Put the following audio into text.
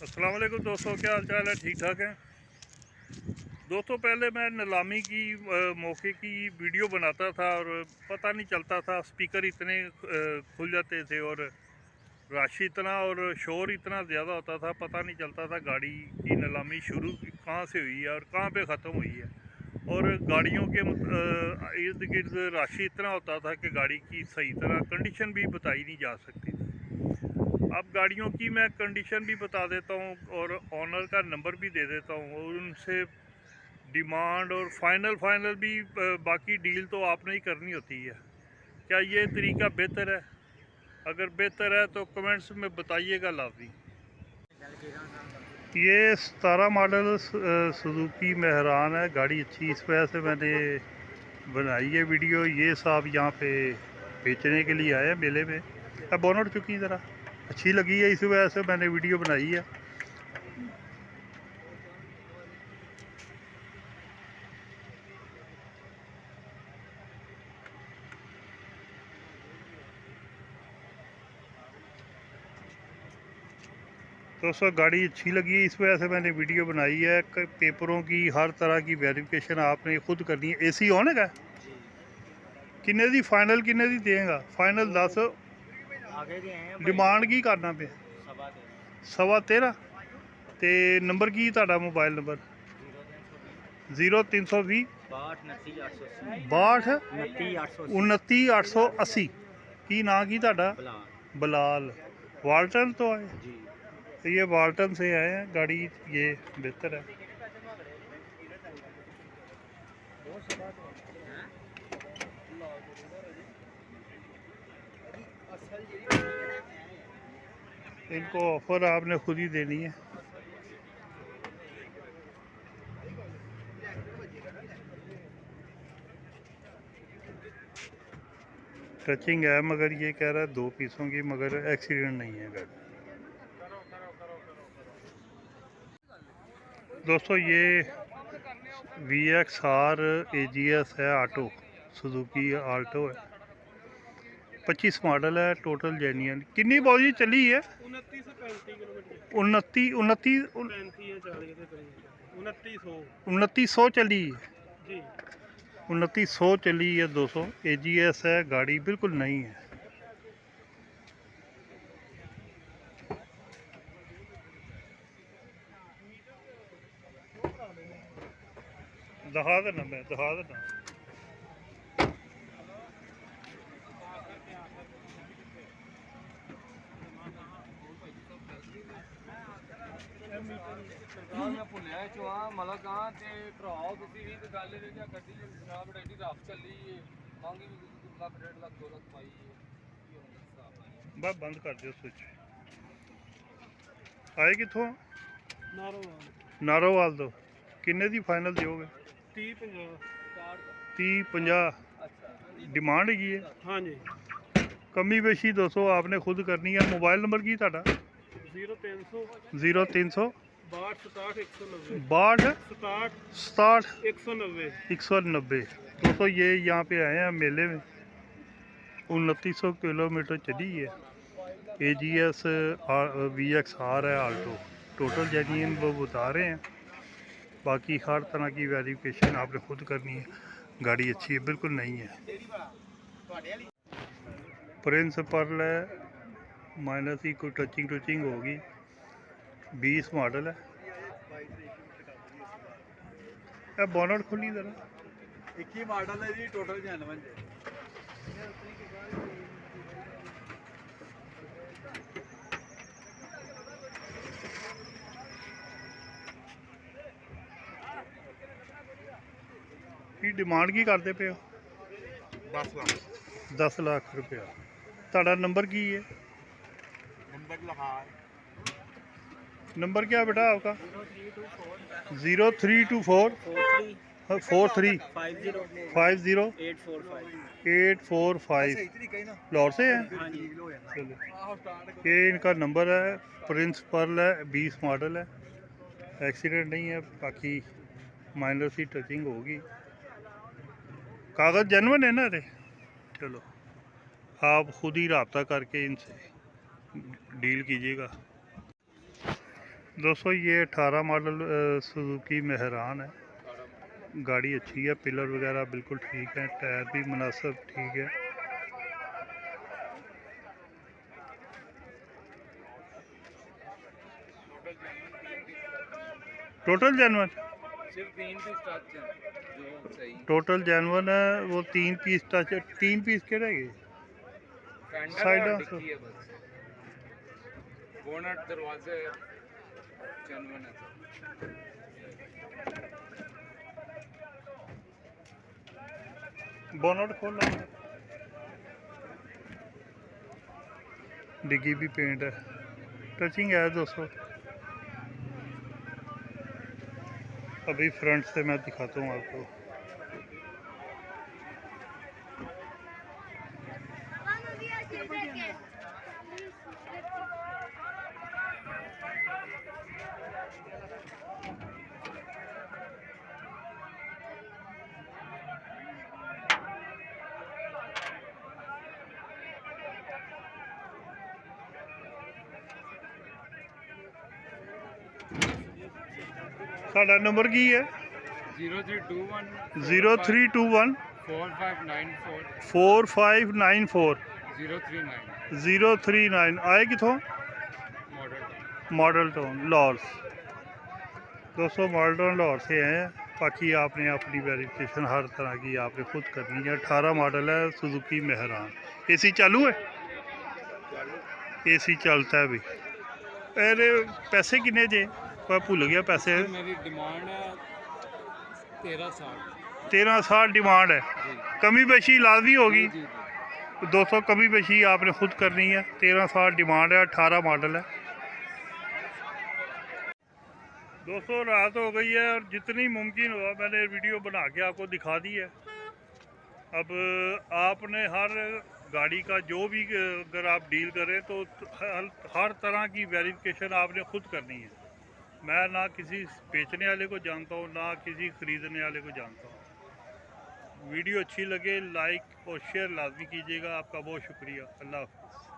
अस्सलाम वालेकुम दोस्तों, क्या हाल चाल है? ठीक ठाक है दोस्तों। पहले मैं नीलामी की मौके की वीडियो बनाता था और पता नहीं चलता था, स्पीकर इतने खुल जाते थे और रश इतना और शोर इतना ज़्यादा होता था, पता नहीं चलता था गाड़ी की नीलामी शुरू कहाँ से हुई है और कहाँ पे ख़त्म हुई है। और गाड़ियों के इर्द गिर्द रश इतना होता था कि गाड़ी की सही तरह कंडीशन भी बताई नहीं जा सकती थी। अब गाड़ियों की मैं कंडीशन भी बता देता हूँ और ऑनर का नंबर भी दे देता हूँ और उनसे डिमांड और फाइनल भी बाकी डील तो आपने ही करनी होती है। क्या ये तरीका बेहतर है? अगर बेहतर है तो कमेंट्स में बताइएगा लाजमी। ये 17 मॉडल सुजुकी मेहरान है, गाड़ी अच्छी, इस वजह से मैंने बनाई है वीडियो। ये साहब यहाँ पे बेचने के लिए आए हैं मेले में। अब बोनट चुकी ज़रा अच्छी लगी है, इस वजह से मैंने वीडियो बनाई है। दोस्तों गाड़ी अच्छी लगी है, इस वजह से मैंने वीडियो बनाई है। पेपरों की हर तरह की वेरिफिकेशन आपने खुद करनी है। एसी ऑन है किन्ने दी फाइनल किन्ने दी देगा? फाइनल 10 डिमांड की करना पे 13.25 ते नंबर की ताड़ा मोबाइल नंबर 0320 62 29 880 की ना की ताड़ा? बलाल वाल्टन तो आए, तो ये वाल्टन से आए हैं। गाड़ी ये बेहतर है। इनको ऑफर आपने खुद ही देनी है। टचिंग है मगर ये कह रहा है 2 पीसों की, मगर एक्सीडेंट नहीं है गाड़ी। दोस्तों ये VXR AGS है, ऑटो सुजुकी आल्टो है, 25 मॉडल है, टोटल जेन्युइन। कितनी बाजी चली है? 2900 चली है, 2900 चली है दोस्तों। AGS है, गाड़ी बिल्कुल नई है। दिखा देना, मैं दिखा देना। मैं भुलिया चुआ मतलब कहाँ ते भराओ किसी भी गल गड्डी जनाब एडी रफ चली है, महंगी भी लाख 1.5 लाख 2 लाख पाई है। बस बंद कर दियो स्विच। आए कितों? नारोवाल तो किन्ने दी फाइनल दोगे? 30-50 डिमांड है। हाँ जी। कमी बेशी दोस्तों आपने खुद करनी है। मोबाइल नंबर की ताड़ा? 0300 0300 62 67 190। 190। दोस्तों ये यहाँ पे आए हैं मेले में। 2900 किलोमीटर चली है। AGS VXR है आल्टो, टोटल जेन्युइन वो बता रहे हैं। बाकी हर तरह की वेरिफिकेशन आपने खुद करनी है। गाड़ी अच्छी है, बिल्कुल नहीं है। प्रिंसिपल है, माइनस ही कोई टचिंग होगी। 20 मॉडल है। बोनट खुली जरा। 21 मॉडल है जी, टोटल 99 की डिमांड की करते पे हो? 10 लाख 10 लाख रुपया। ताड़ा नंबर की है? नंबर लगा नंबर क्या बेटा आपका? 0324 43 50 845। लाहौर से है? चलो, ये इनका नंबर है। प्रिंसिपल है, 20 मॉडल है, एक्सीडेंट नहीं है, बाकी माइनर सी टचिंग होगी। कागज़ जेन्युइन है ना? अरे चलो, आप खुद ही रब्ता करके इनसे डील कीजिएगा। दोस्तों ये 18 मॉडल सुजुकी मेहरान है। गाड़ी अच्छी है, पिलर वगैरह बिल्कुल ठीक है, टायर भी मुनासिब ठीक है। टोटल जेनवन, सिर्फ 3 पीस टच है जो सही। टोटल जेनवन है। वो 3 पीस टच, 3 पीस के रहेंगे। फेंडर साइड और ऑफ डिक्की है बस, बोनट दरवाजे जेन्युइन है। बोनट खोलना, डिग्गी भी पेंट है, टचिंग है दोस्तों। अभी फ्रंट से मैं दिखाता हूँ आपको। साडा नंबर की है 0321 0321 4594 4594 039 039। आए कितों? मॉडल। Model town Lahore. दोस्तों मॉडल टाउन लाहौर से हैं। बाकी आपने अपनी वेरिफिकेशन हर तरह की आपने खुद करनी है। 18 मॉडल है, सुजुकी मेहरान। एसी चालू है, एसी चलता है भी। अरे पैसे किन्ने जे? मैं भूल गया पैसे। मेरी डिमांड है 1360। 1360 डिमांड है, जी कमी बेशी लाजमी होगी। जी जी। 200 कमी बेशी आपने खुद करनी है। 1360 डिमांड है, 18 मॉडल है। दोस्तों रात हो गई है और जितनी मुमकिन हुआ मैंने वीडियो बना के आपको दिखा दी है। अब आपने हर गाड़ी का जो भी अगर आप डील करें तो हर तरह की वेरिफिकेशन आपने खुद करनी है। मैं ना किसी बेचने वाले को जानता हूँ, ना किसी ख़रीदने वाले को जानता हूँ। वीडियो अच्छी लगे लाइक और शेयर लाजमी कीजिएगा। आपका बहुत शुक्रिया। अल्लाह हाफ़िज़।